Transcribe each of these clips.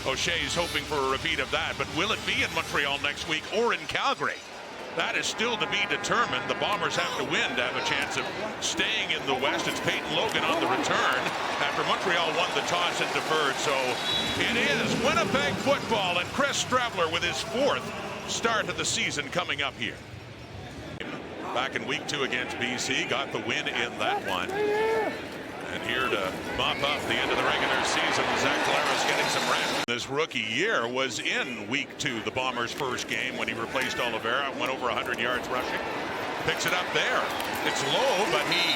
O'Shea's hoping for a repeat of that, but will it be in Montreal next week or in Calgary? That is still to be determined. The Bombers have to win to have a chance of staying in the West. It's Peyton Logan on the return after Montreal won the toss and deferred. So it is Winnipeg football, and Chris Streveler with his 4th start of the season coming up here. Back in week 2 against BC, got the win in that one. And here to mop up the end of the regular season, Zach Collaros getting some rest. This rookie year was in week 2, the Bombers' first game when he replaced Oliveira, went over 100 yards rushing. Picks it up there. It's low, but he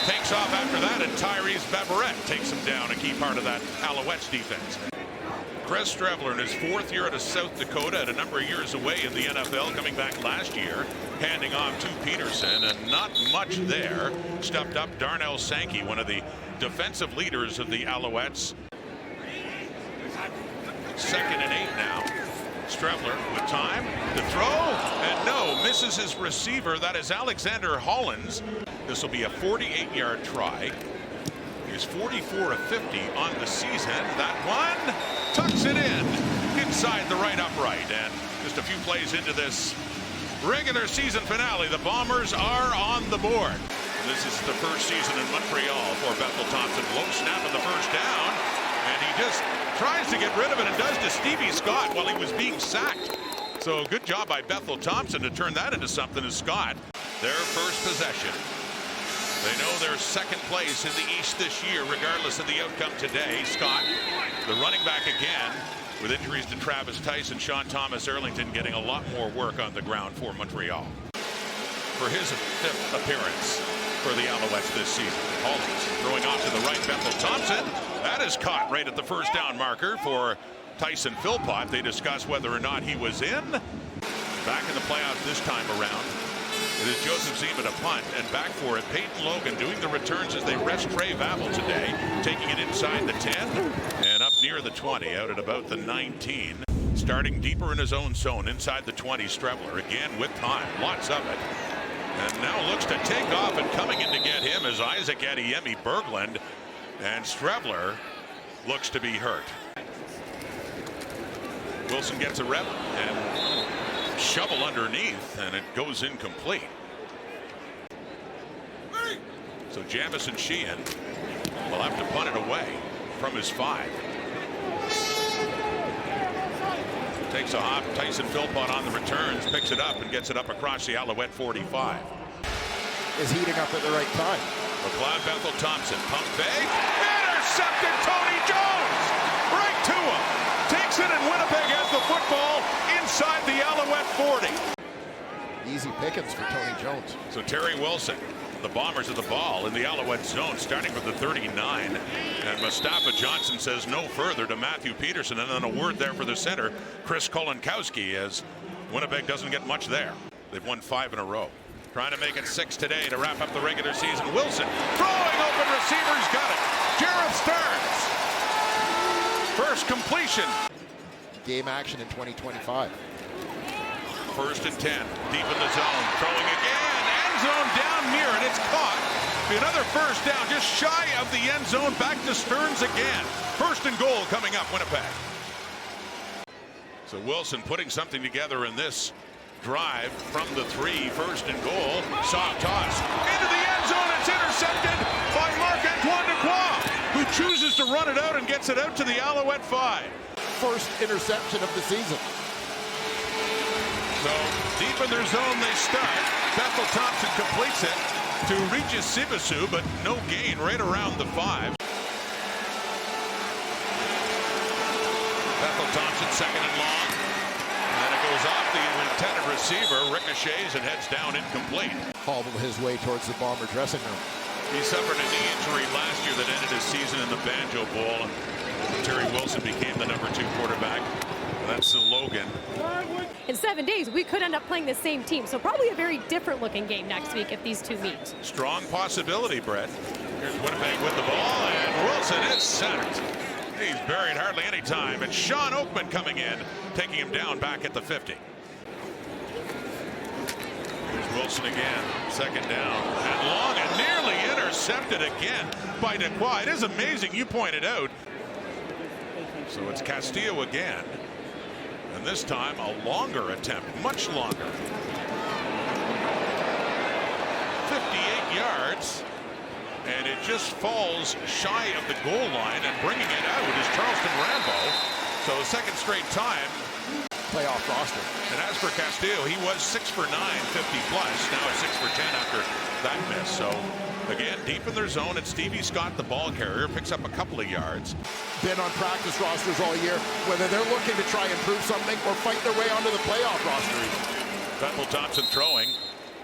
takes off after that, and Tyrese Beverette takes him down, a key part of that Alouettes defense. Chris Streveler in his 4th year out of South Dakota, at a number of years away in the NFL, coming back last year, handing off to Peterson, and not much there. Stepped up Darnell Sankey, one of the defensive leaders of the Alouettes. 2nd and 8 now. Streveler with time to throw, and no, misses his receiver. That is Alexander Hollins. This will be a 48-yard try. He's 44 of 50 on the season. That one tucks it in inside the right upright. And just a few plays into this regular season finale, the Bombers are on the board. This is the first season in Montreal for Bethel Thompson. Low snap in the first down, and he just tries to get rid of it and does to Stevie Scott while he was being sacked. So good job by Bethel Thompson to turn that into something as Scott. Their first possession. They know they're 2nd place in the East this year, regardless of the outcome today. Scott, the running back again, with injuries to Travis Tyson, Sean Thomas Erlington getting a lot more work on the ground for Montreal. For his 5th appearance for the Alouettes this season. Hollins throwing off to the right, Bethel Thompson. That is caught right at the first down marker for Tyson Philpott. They discuss whether or not he was in. Back in the playoffs this time around. It is Joseph Zima to punt, and back for it, Peyton Logan doing the returns as they rest Trey Vavel today, taking it inside the 10 and up near the 20, out at about the 19. Starting deeper in his own zone, inside the 20, Streveler again with time, lots of it. And now looks to take off, and coming in to get him is Isaac Adeyemi Berglund, and Streveler looks to be hurt. Wilson gets a rep, and shovel underneath, and it goes incomplete. So Jamison Sheehan will have to punt it away from his 5. Takes a hop. Tyson Philpott on the returns, picks it up and gets it up across the Alouette 45. Is heating up at the right time. McLeod Bethel Thompson, pump fake, intercepted. Tony Jones right to him. Takes it, and Winnipeg has the football inside the Alouette 40. Easy pickings for Tony Jones. So Terry Wilson, the Bombers of the ball in the Alouette zone, starting with the 39. And Mustafa Johnson says no further to Matthew Peterson. And then a word there for the center, Chris Kolonkowski, as Winnipeg doesn't get much there. They've won 5 in a row. Trying to make it 6 today to wrap up the regular season. Wilson throwing open, receivers got it. Jared Stearns. First completion. Game action in 2025. 1st and 10, deep in the zone, throwing again, end zone down near it, it's caught. Another first down, just shy of the end zone, back to Stearns again. 1st and goal coming up, Winnipeg. So Wilson putting something together in this drive from the 3, 1st and goal. Soft toss into the end zone, it's intercepted by Marc-Antoine Dequoy, who chooses to run it out and gets it out to the Alouette 5. First interception of the season. So deep in their zone they start. Bethel Thompson completes it to Regis Sibasu, but no gain right around the 5. Bethel Thompson 2nd and long. And then it goes off the intended receiver, ricochets and heads down incomplete. Hobbled his way towards the Bomber dressing room. He suffered a knee injury last year that ended his season in the Banjo Bowl. Terry Wilson became the number 2 quarterback. That's Logan. In 7 days, we could end up playing the same team, so probably a very different looking game next week if these two meet. Strong possibility, Brett. Here's Winnipeg with the ball, and Wilson is sacked. He's buried hardly any time, and Sean Oakman coming in, taking him down back at the 50. Here's Wilson again, 2nd down, and long, and nearly intercepted again by Dequoy. It is amazing, you pointed out. So it's Castillo again. And this time a longer attempt, much longer. 58 yards. And it just falls shy of the goal line, and bringing it out is Charleston Rambo. So second straight time. Playoff roster. And as for Castillo, he was 6 for 9, 50 plus. Now it's 6 for 10 after that miss. So again, deep in their zone, it's Stevie Scott, the ball carrier, picks up a couple of yards. Been on practice rosters all year, whether they're looking to try and prove something or fight their way onto the playoff roster. Bethel Thompson throwing,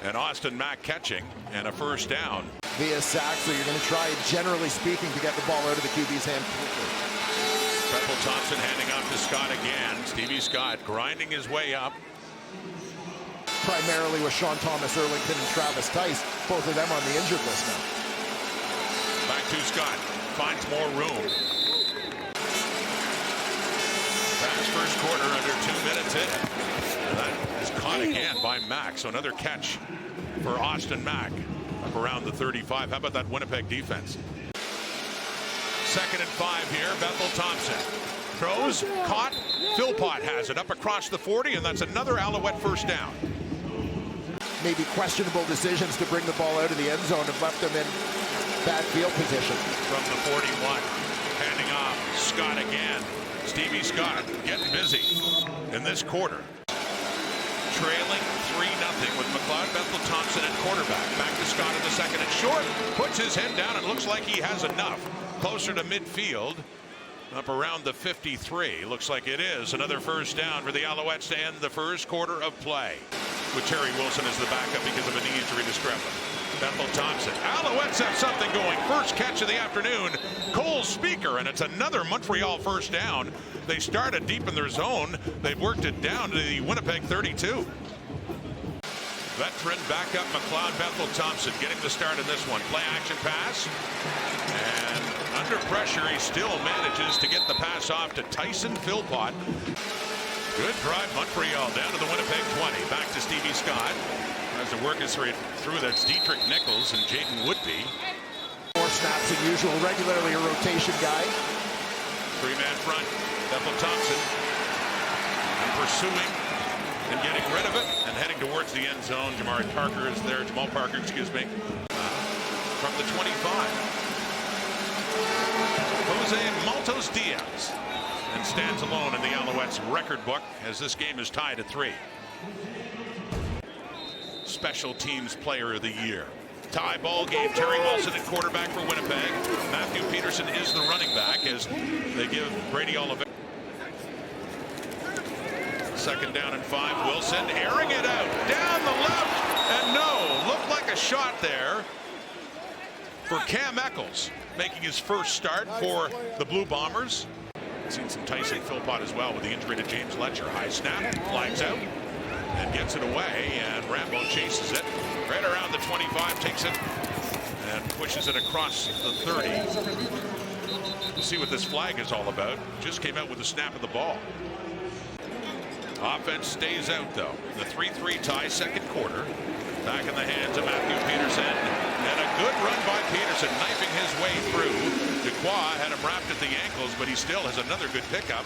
and Austin Mack catching, and a first down. Via sack, so you're going to try, generally speaking, to get the ball out of the QB's hand quickly. Bethel Thompson handing off to Scott again. Stevie Scott grinding his way up. Primarily with Sean Thomas, Erlington, and Travis Tice, both of them on the injured list now. Back to Scott, finds more room. Pass first quarter under 2 minutes in. And that is caught again by Mack. So another catch for Austin Mack up around the 35. How about that Winnipeg defense? 2nd and 5 here. Bethel Thompson throws, caught. Philpott has it up across the 40, and that's another Alouette first down. Maybe questionable decisions to bring the ball out of the end zone have left them in bad field position. From the 41, handing off. Scott again. Stevie Scott getting busy in this quarter. Trailing 3-0 with McLeod, Bethel Thompson at quarterback. Back to Scott in the second and short. Puts his head down and looks like he has enough. Closer to midfield. Up around the 53. Looks like it is another first down for the Alouettes to end the first quarter of play. With Terry Wilson as the backup because of a knee injury to Strevlin. Bethel Thompson. Alouettes have something going. First catch of the afternoon. Cole Speaker, and it's another Montreal first down. They started deep in their zone. They've worked it down to the Winnipeg 32. Veteran backup McLeod, Bethel Thompson getting the start in this one. Play action pass. And under pressure, he still manages to get the pass off to Tyson Philpott. Good drive, Montreal down to the Winnipeg 20. Back to Stevie Scott. As to work his way through, that's Dietrich Nichols and Jaden Woodby. More snaps than usual, regularly a rotation guy. 3-man front, Bethel Thompson. And pursuing and getting rid of it and heading towards the end zone. Jamal Parker, excuse me. From the 25. Jose Maltos Diaz. And stands alone in the Alouettes record book as this game is tied at 3. Special Teams Player of the Year. Tie ball game. Terry Wilson at quarterback for Winnipeg. Matthew Peterson is the running back as they give Brady Oliveira. 2nd down and 5. Wilson airing it out down the left, and no, looked like a shot there for Cam Eccles, making his first start for the Blue Bombers. Seen some Tyson Philpott as well with the injury to James Letcher. High snap, flags out, and gets it away, and Rambo chases it right around the 25, takes it and pushes it across the 30. We'll see what this flag is all about. Just came out with the snap of the ball. Offense stays out though. The 3-3 tie, second quarter. Back in the hands of Matthew Peterson, and a good run by Peterson, knifing his way through. Duquois had him wrapped at the ankles, but he still has another good pickup.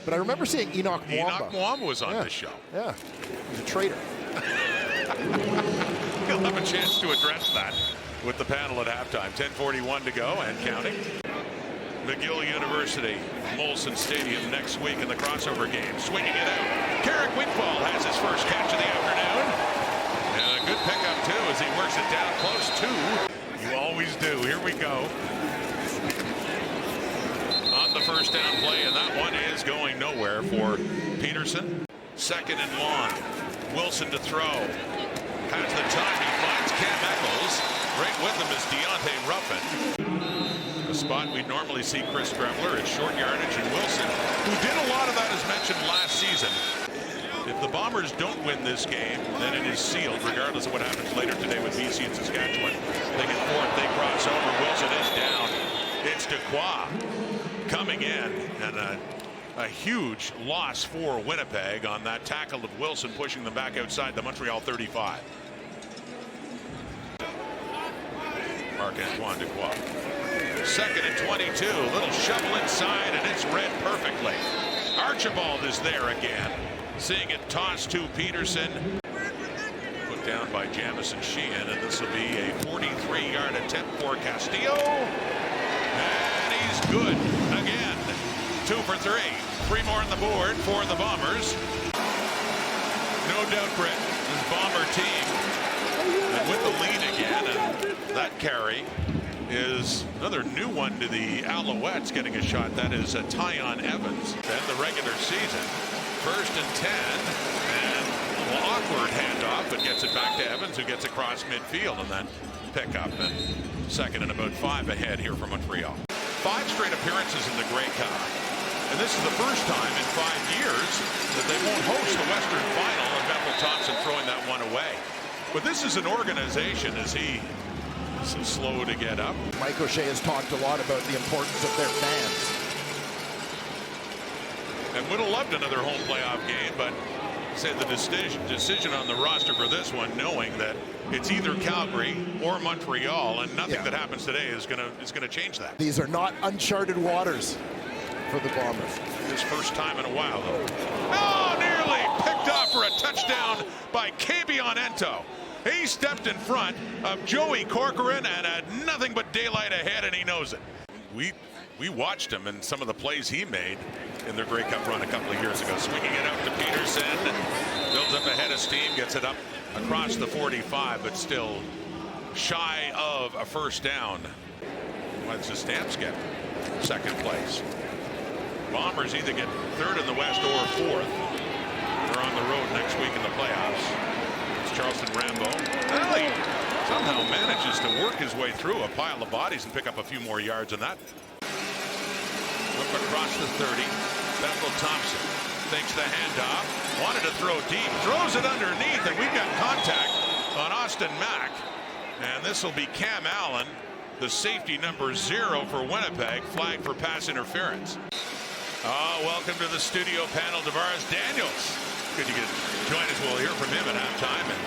But I remember seeing Enoch Mwamba. Enoch Mwamba was on this show. Yeah, he's a traitor. He'll have a chance to address that with the panel at halftime. 10:41 to go and counting. McGill University, Molson Stadium next week in the crossover game. Swinging it out. Carrick Windfall has his first catch of the afternoon. And a good pickup too as he works it down close to. You always do. Here we go. On the first down play, and that one is going nowhere for Peterson. 2nd and long. Wilson to throw. Has the time. He finds Cam Eccles. Right with him is Deontay Ruffin. A spot we'd normally see Chris Strevler at short yardage, and Wilson, who did a lot of that as mentioned last season. If the Bombers don't win this game, then it is sealed, regardless of what happens later today with BC and Saskatchewan. They get fourth, they cross over. Wilson is down. It's Duquois coming in, and a huge loss for Winnipeg on that tackle of Wilson, pushing them back outside the Montreal 35. Marc-Antoine Duquois. 2nd and 22. Little shovel inside, and it's read perfectly. Archibald is there again. Seeing it tossed to Peterson. Put down by Jamison Sheehan, and this will be a 43-yard attempt for Castillo. And he's good again. 2 for 3. 3 more on the board for the Bombers. No doubt, Brett, this Bomber team, and with the lead again, and that carry is another new one to the Alouettes getting a shot. That is Tyon Evans. Then the regular season, 1st and 10, and a little awkward handoff, but gets it back to Evans, who gets across midfield, and then pick up, and 2nd and about 5 ahead here for Montreal. 5 straight appearances in the Grey Cup. And this is the first time in 5 years that they won't host the Western Final, and Bethel Thompson throwing that one away. But this is an organization, as he is slow to get up. Mike O'Shea has talked a lot about the importance of their fans. And would have loved another home playoff game, but said the decision on the roster for this one, knowing that it's either Calgary or Montreal, and nothing that happens today is gonna change that. These are not uncharted waters for the Bombers. His first time in a while, though. Oh, nearly picked off for a touchdown by Kabion Ento. He stepped in front of Joey Corcoran and had nothing but daylight ahead, and he knows it. We watched him in some of the plays he made in their Grey Cup run a couple of years ago. Swinging it out to Peterson, builds up ahead of steam, gets it up across the 45, but still shy of a first down. What's the Stamps get? 2nd place. Bombers either get 3rd in the West or 4th. They're on the road next week in the playoffs. It's Charleston Rambo. Well, he somehow manages to work his way through a pile of bodies and pick up a few more yards on that. Up across the 30. Bethel Thompson takes the handoff. Wanted to throw deep. Throws it underneath, and we've got contact on Austin Mack. And this will be Cam Allen, the safety number 0 for Winnipeg, flagged for pass interference. Welcome to the studio panel, Tavares Daniels. Good you could join us. We'll hear from him at halftime. And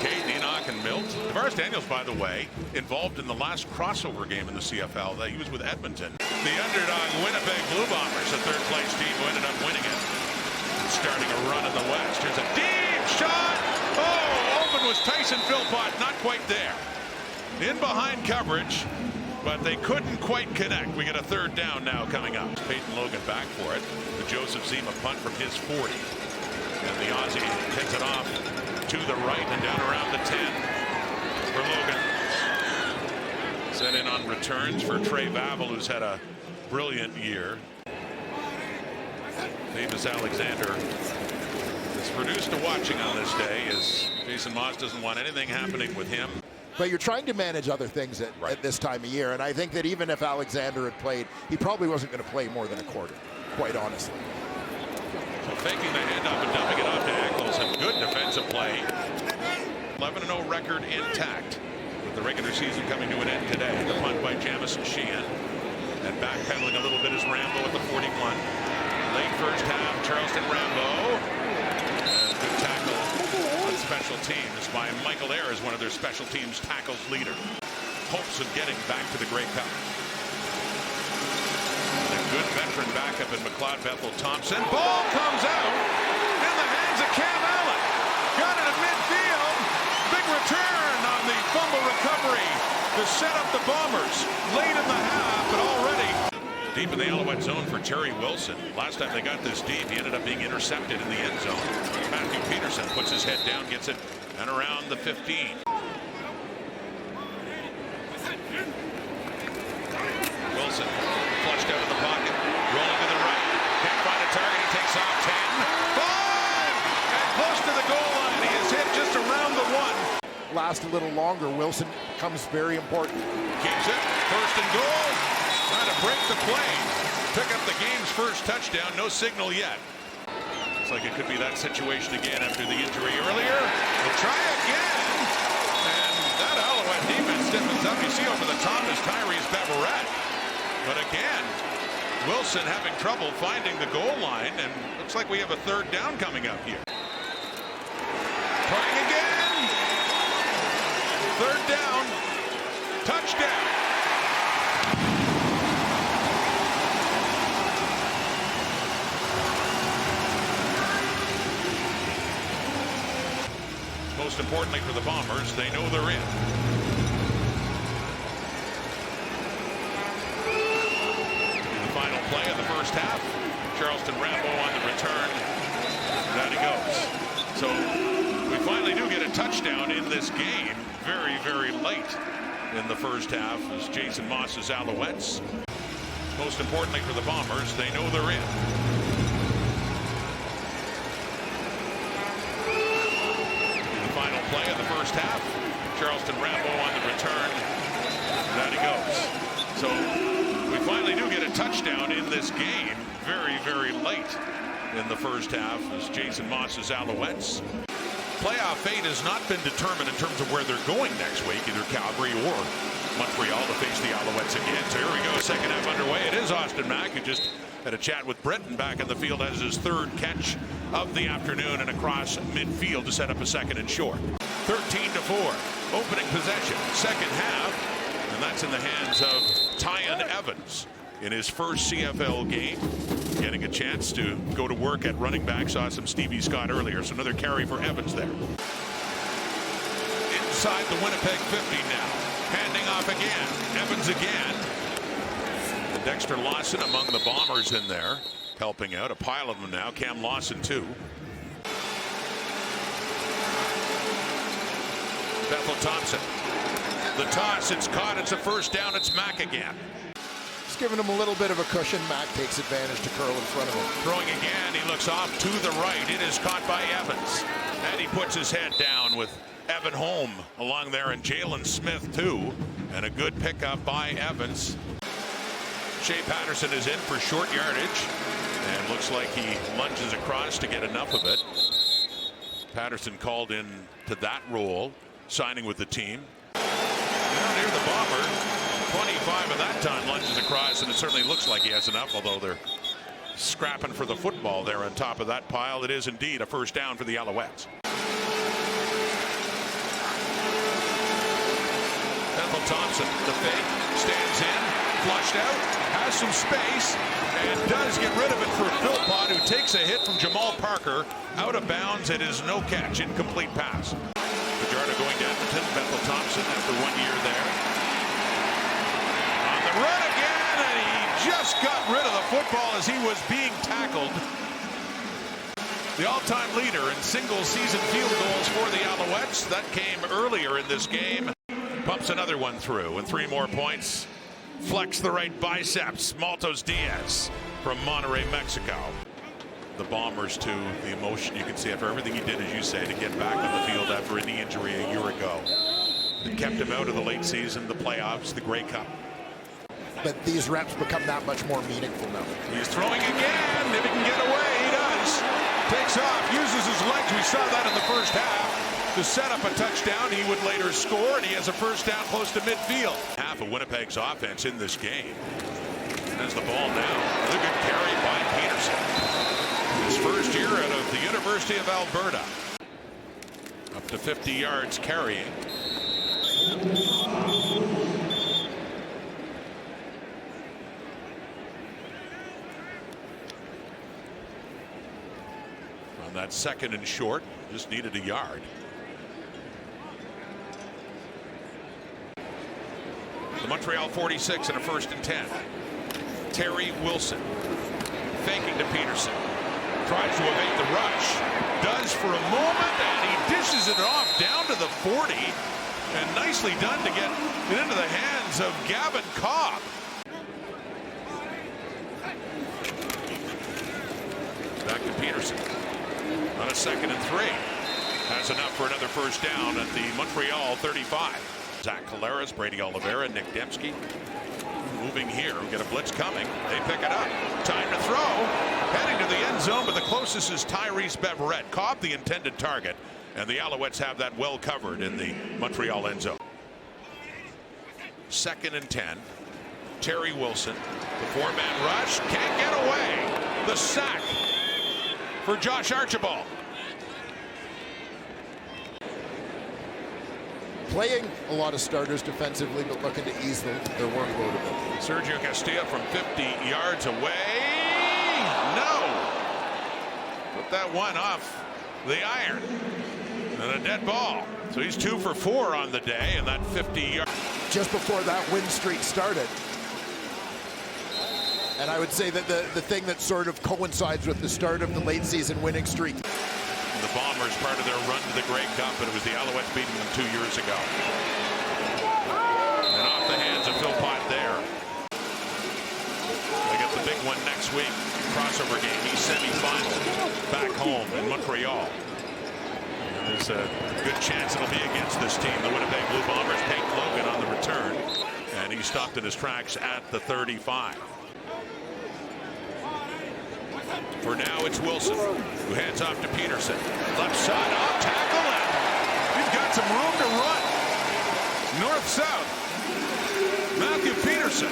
Kate, Enoch, and Milt. Tavares Daniels, by the way, involved in the last crossover game in the CFL. He was with Edmonton. The underdog Winnipeg Blue Bombers, the 3rd place team who ended up winning it. Starting a run in the West. Here's a deep shot. Oh, open was Tyson Philpott, not quite there. In behind coverage, but they couldn't quite connect. We get a 3rd down now coming up. Peyton Logan back for it. The Joseph Zima punt from his 40. And the Aussie hits it off to the right and down around the 10 for Logan. Set in on returns for Trey Vavel, who's had a brilliant year. Davis Alexander is reduced to watching on this day, as Jason Moss doesn't want anything happening with him. But you're trying to manage other things at this time of year, and I think that even if Alexander had played, he probably wasn't going to play more than a quarter, quite honestly. So faking the handoff and dumping it off to Eccles, and good defensive play. 11-0 record intact, with the regular season coming to an end today. The punt by Jamison Sheehan, and backpedaling a little bit is Rambo at the 41. Late first half, Charleston Rambo. And good tackle on special teams by Michael Ayers, one of their special teams tackles leader. Hopes of getting back to the Grey Cup. A good veteran backup in McLeod Bethel Thompson. Ball comes out in the hands of Cam Allen. Got it at midfield. Big return on the fumble recovery to set up the Bombers late in the half, but already deep in the Alouette zone for Terry Wilson. Last time they got this deep, he ended up being intercepted in the end zone. Matthew Peterson puts his head down, gets it, and around the 15. Wilson flushed out of the pocket, rolling to the right. Can't find a target, he takes off 10. 5! And close to the goal line. He is hit just around the 1. Last a little longer. Wilson becomes very important. Keeps it, 1st and goal. Trying to break the play. Pick up the game's first touchdown. No signal yet. Looks like it could be that situation again after the injury earlier. We'll try again. And that Alouette defense stiffens up. You see over the top is Tyrese Beverett. But again, Wilson having trouble finding the goal line. And looks like we have a 3rd down coming up here. Trying again. 3rd down. Touchdown. Most importantly for the Bombers, they know they're in. In the final play of the first half, Charleston Rambo on the return. Down he goes. So we finally do get a touchdown in this game very, very late in the first half as Jason Moss's Alouettes. Most importantly for the Bombers, they know they're in. In the final play of the first half, Charleston Rambo on the return. Down he goes. So we finally do get a touchdown in this game very, very late in the first half as Jason Moss's Alouettes. Playoff fate has not been determined in terms of where they're going next week, either Calgary or Montreal to face the Alouettes again. So here we go, second half underway. It is Austin Mack who just had a chat with Britton back in the field as his third catch of the afternoon and across midfield to set up a second and short. 13-4, opening possession, second half, and that's in the hands of Tyon Evans in his first CFL game. Getting a chance to go to work at running back. Saw some Stevie Scott earlier, so another carry for Evans there. Inside the Winnipeg 50 now. Handing off again. Evans again. And Dexter Lawson among the Bombers in there, helping out. A pile of them now. Cam Lawson too. Bethel Thompson. The toss, it's caught. It's a first down. It's Mack again. Giving him a little bit of a cushion. Mack takes advantage to curl in front of him. Throwing again, he looks off to the right. It is caught by Evans. And he puts his head down with Evan Holm along there and Jalen Smith too. And a good pickup by Evans. Shea Patterson is in for short yardage. And looks like he lunges across to get enough of it. Patterson called in to that role, signing with the team. Now near the Bomber. 25 at that time lunges across, and it certainly looks like he has enough, although they're scrapping for the football there on top of that pile. It is indeed a first down for the Alouettes. Bethel Thompson, the fake, stands in, flushed out, has some space, and does get rid of it for Philpott, who takes a hit from Jamal Parker. Out of bounds, it is no catch, incomplete pass. Fajardo going to Edmonton, Bethel Thompson after 1 year there. Run again, and he just got rid of the football as he was being tackled. The all-time leader in single-season field goals for the Alouettes. That came earlier in this game. Pumps another one through, and 3 more points. Flex the right biceps. Maltos Diaz from Monterrey, Mexico. The Bombers, too, the emotion you can see after everything he did, as you say, to get back on the field after a knee injury a year ago. It kept him out of the late season, the playoffs, the Grey Cup. But these reps become that much more meaningful now. He's throwing again. If he can get away, he does. Takes off, uses his legs. We saw that in the first half to set up a touchdown. He would later score, and he has a first down close to midfield. Half of Winnipeg's offense in this game. There's the ball now. Another good carry by Peterson. His first year out of the University of Alberta. Up to 50 yards carrying. On that second and short, just needed a yard. The Montreal 46 and a 1st and 10. Terry Wilson faking to Peterson. Tries to evade the rush. Does for a moment, and he dishes it off down to the 40. And nicely done to get it into the hands of Gavin Cobb. Back to Peterson. On a 2nd and 3. Has enough for another first down at the Montreal 35. Zach Collaros, Brady Oliveira, Nick Dembski. Moving here. We get a blitz coming. They pick it up. Time to throw. Heading to the end zone, but the closest is Tyrese Beverette. Cobb, the intended target. And the Alouettes have that well covered in the Montreal end zone. 2nd and 10. Terry Wilson. The 4-man rush. Can't get away. The sack for Josh Archibald. Playing a lot of starters defensively, but looking to ease their workload a bit. Sergio Castillo from 50 yards away. No. Put that one off the iron. And a dead ball. So he's 2 for 4 on the day, and that 50-yard. Just before that win streak started. And I would say that the thing that sort of coincides with the start of the late season winning streak. The Bombers part of their run to the Grey Cup, and it was the Alouettes beating them 2 years ago. And off the hands of Phil Pott there. They get the big one next week. Crossover game, East semi-final back home in Montreal. And there's a good chance it'll be against this team, the Winnipeg Blue Bombers. Peyton Logan on the return, and he stopped in his tracks at the 35. For now, it's Wilson, who hands off to Peterson. Left side, off tackle, and he's got some room to run. North-south. Matthew Peterson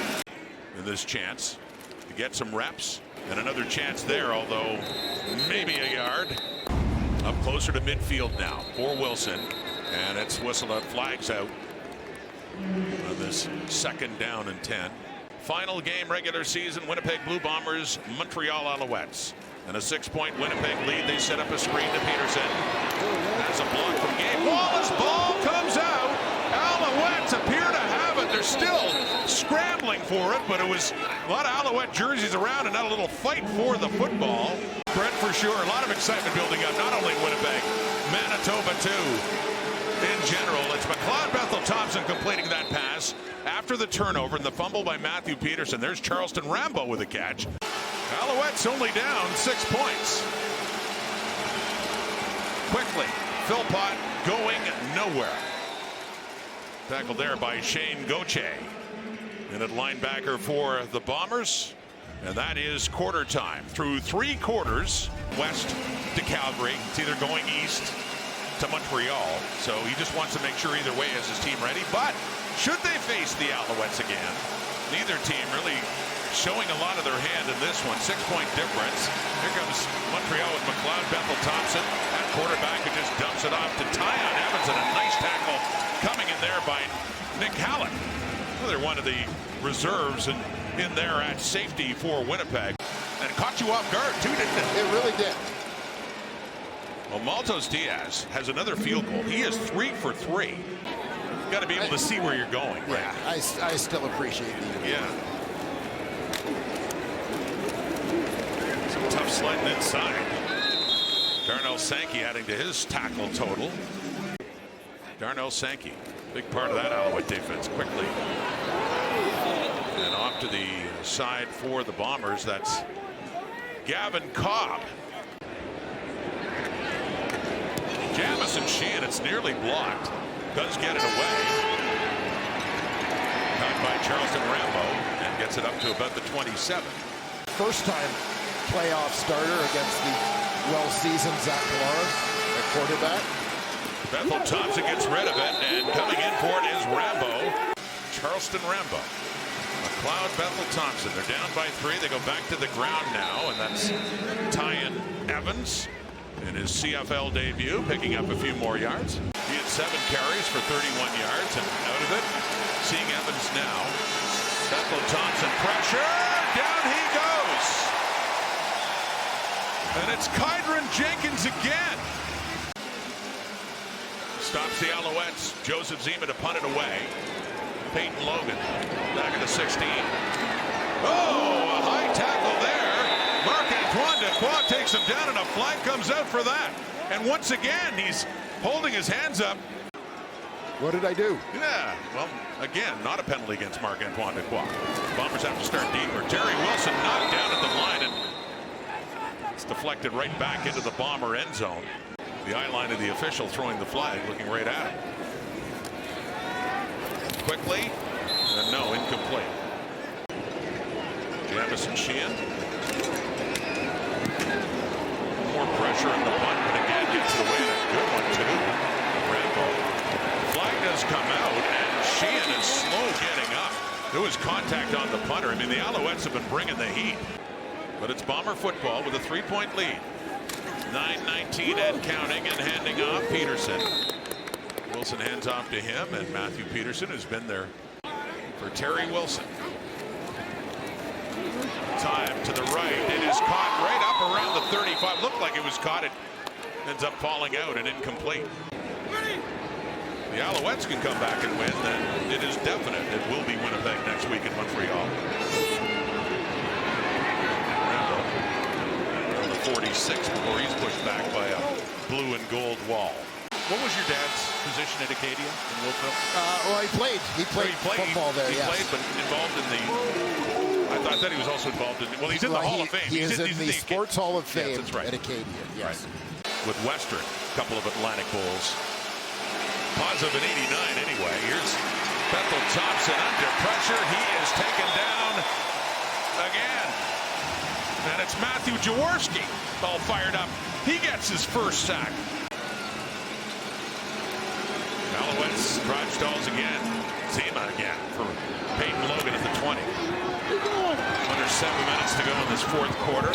in this chance to get some reps. And another chance there, although maybe a yard. Up closer to midfield now for Wilson. And it's whistled out, flags out on this 2nd down and 10. Final game, regular season, Winnipeg Blue Bombers, Montreal Alouettes. And a 6-point Winnipeg lead. They set up a screen to Peterson. Has a block from Gabe Wallace. Ball comes out. Alouettes appear to have it. They're still scrambling for it, but it was a lot of Alouette jerseys around and not a little fight for the football. Brett, for sure, a lot of excitement building up, not only Winnipeg, Manitoba too. In general, it's McLeod Bethel Thompson completing that pass after the turnover and the fumble by Matthew Peterson. There's Charleston Rambo with a catch. Alouettes only down 6 points. Quickly, Phil Pott going nowhere. Tackled there by Shane Gauthier. And at linebacker for the Bombers. And that is quarter time. Through 3 quarters, west to Calgary. It's either going east to Montreal. So he just wants to make sure either way has his team ready. But should they face the Alouettes again, neither team really showing a lot of their hand in this one. 6-point difference. Here comes Montreal with McLeod Bethel Thompson at quarterback, who just dumps it off to Tyon Evans, and a nice tackle coming in there by Nick Halleck. Another one of the reserves in there at safety for Winnipeg. And it caught you off guard too, didn't it? It really did. Well, Maltos Diaz has another field goal. He is 3 for 3. Got to be able to see where you're going. Yeah, right? I still appreciate it. Yeah. Some tough sliding inside. Darnell Sankey adding to his tackle total. Darnell Sankey, big part of that Alouette defense. Quickly. And off to the side for the Bombers. That's Gavin Cobb. Jamison Sheehan, it's nearly blocked. Does get it away. Caught by Charleston Rambo and gets it up to about the 27. First time playoff starter against the well-seasoned Zach Lawrence at quarterback. Bethel Thompson gets rid of it, and coming in for it is Rambo. Charleston Rambo. McLeod Bethel Thompson. They're down by 3. They go back to the ground now, and that's Tyon Evans in his CFL debut, picking up a few more yards. He had 7 carries for 31 yards, and out of it, seeing Evans now. Bethel Thompson pressure, down he goes. And it's Kydron Jenkins again. Stops the Alouettes. Joseph Zima to punt it away. Peyton Logan back at the 16. Oh, a high tackle there. Marc-Antoine Dequoy takes him down, and a flag comes out for that. And once again, he's holding his hands up. What did I do? Yeah, well, again, not a penalty against Marc-Antoine Dequoy. Bombers have to start deeper. Terry Wilson knocked down at the line, and it's deflected right back into the Bomber end zone. The eye line of the official throwing the flag, looking right at it. Quickly, and no, incomplete. Jamison Sheehan. More pressure in the punt, but again gets it away, and a good one too. Rambo. Flag does come out, and Sheehan is slow getting up. There was contact on the punter. I mean, the Alouettes have been bringing the heat, but it's Bomber football with a 3-point lead. 9:19 and counting, and handing off Peterson. Wilson hands off to him, and Matthew Peterson, who's been there for Terry Wilson. Time to the right. It is caught right up around the 35. Looked like it was caught. It ends up falling out and incomplete. the Alouettes can come back and win, then it is definite it will be Winnipeg next week in Montreal. Rambo on the 46 before he's pushed back by a blue and gold wall. What was your dad's position at Acadia in Wilkville? Well, he played football there. He played, but involved in the. I thought he was also involved in. Well, he's in the Hall of Fame. He's in the Sports Hall of Fame that's right. at Acadia. Yes. Right. With Western, a couple of Atlantic Bowls. Positive in '89 anyway. Here's Bethel Thompson under pressure. He is taken down again. And it's Matthew Jaworski all fired up. He gets his first sack. Alouettes drive stalls again. Zima again for Peyton Logan at the 20. Under 7 minutes to go in this fourth quarter.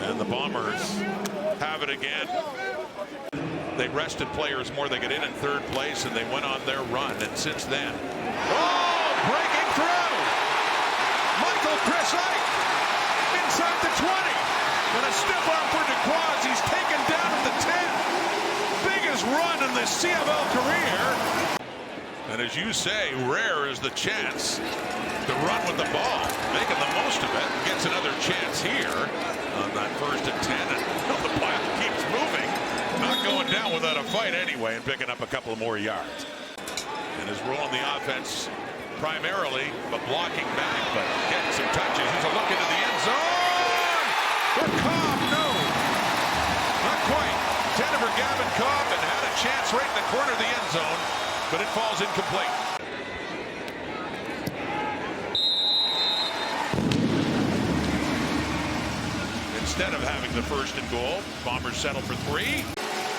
And the Bombers have it again. They rested players more. They get in third place, and they went on their run. And since then, breaking through! Michael Chrisite inside the 20. And a stiff arm for DeQuaz. He's taken down at the 10. Biggest run in the CFL career. And as you say, rare is the chance to run with the ball. Making the most of it. Gets another chance here on that 1st and 10. And the pile keeps moving. Not going down without a fight anyway, and picking up a couple of more yards. And his role in the offense primarily, but blocking back, but getting some touches. Here's a look into the end zone for Cobb. No, not quite. Intended for Gavin Cobb and had a chance right in the corner of the end zone, but it falls incomplete. Instead of having the 1st and goal, Bombers settle for 3.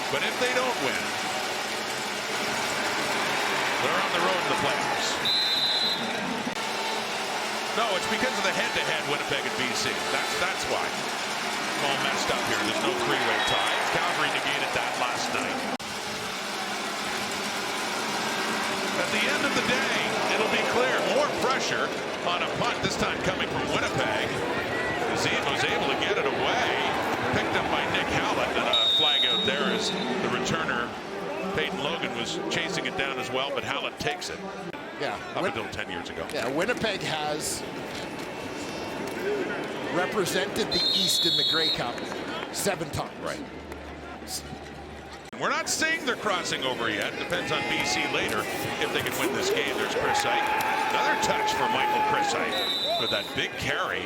But if they don't win, they're on the road to the playoffs. No, it's because of the head-to-head Winnipeg and BC. That's why. All messed up here. There's no 3-way tie. Calgary negated that last night. At the end of the day, it'll be clear. More pressure on a punt, this time coming from Winnipeg. Zine was able to get it away. Picked up by Nick Hallett, and a flag out there as the returner, Peyton Logan, was chasing it down as well, but Hallett takes it. Yeah. Up until 10 years ago. Yeah, Winnipeg has represented the East in the Grey Cup 7 times. Right. We're not saying they're crossing over yet. Depends on BC later if they can win this game. There's Chrisite. Another touch for Michael Chrisite with that big carry.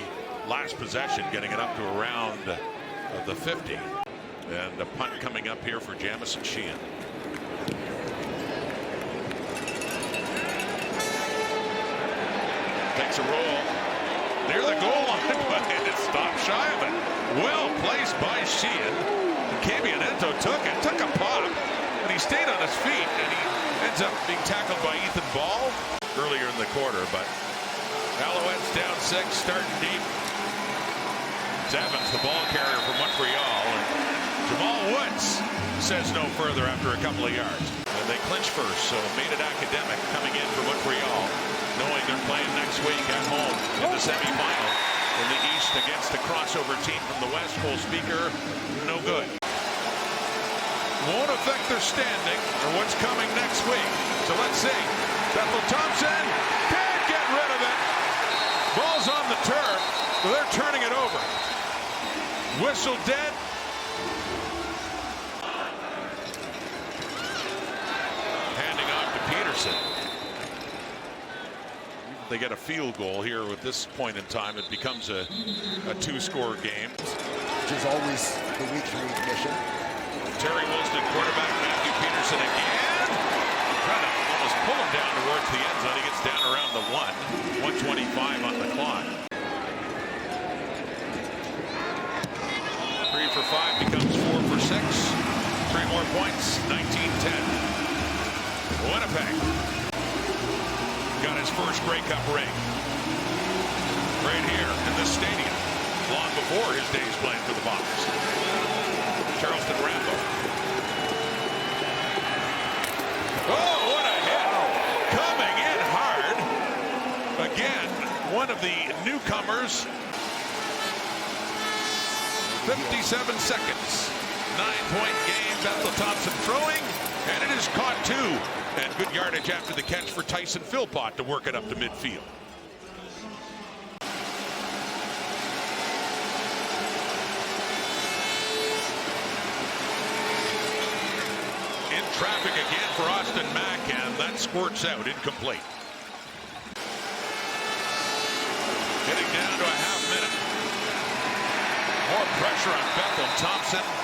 Last possession, getting it up to around the 50. And a punt coming up here for Jamison Sheehan. Takes a roll near the goal line, but it stopped shy of it. Well placed by Sheehan. Cabianento took a pop, and he stayed on his feet, and he ends up being tackled by Ethan Ball earlier in the quarter. But Alouettes down 6, starting deep. Evans, the ball carrier for Montreal, and Jamal Woods says no further after a couple of yards. And they clinch first, so made it academic coming in for Montreal, knowing they're playing next week at home in the semifinal in the East against a crossover team from the West. Full speaker, no good. Won't affect their standing or what's coming next week. So let's see. Bethel Thompson can't get rid of it. Ball's on the turf. So they're turning it over. Whistle dead. Handing off to Peterson. They get a field goal here with this point in time. It becomes a 2-score game. Which is always the week-to-week mission. Terry Wilson, quarterback, Matthew Peterson again. Trying to almost pull him down towards the end zone. He gets down around the 1:25 on the clock. 3 for 5 becomes 4 for 6. 3 more points, 19-10. Winnipeg got his first Grey Cup ring right here in this stadium, long before his days playing for the Bombers. Charleston Rambo. Oh, what a hit! Coming in hard. Again, one of the newcomers. 57 seconds. 9-point game. Bethel Thompson throwing. And it is caught too. And good yardage after the catch for Tyson Philpott to work it up to midfield. In traffic again for Austin Mack, and that squirts out, incomplete. Getting down to a half minute. More pressure on Bethel Thompson.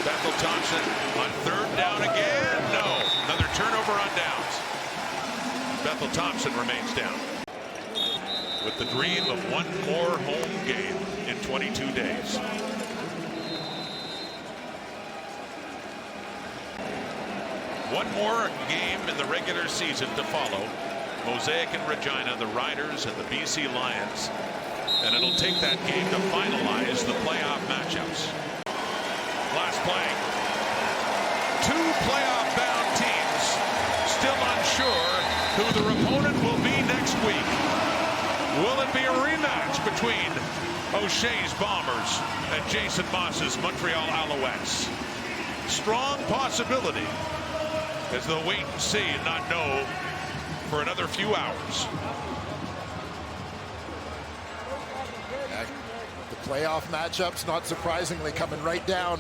Bethel Thompson on third down again. No, another turnover on downs. Bethel Thompson remains down. With the dream of one more home game in 22 days. One more game in the regular season to follow. Mosaic and Regina, the Riders and the BC Lions. And it'll take that game to finalize the playoff matchups. Last play. Two playoff-bound teams still unsure who their opponent will be next week. Will it be a rematch between O'Shea's Bombers and Jason Moss's Montreal Alouettes? Strong possibility, as they'll wait and see and not know for another few hours. The playoff matchups, not surprisingly, coming right down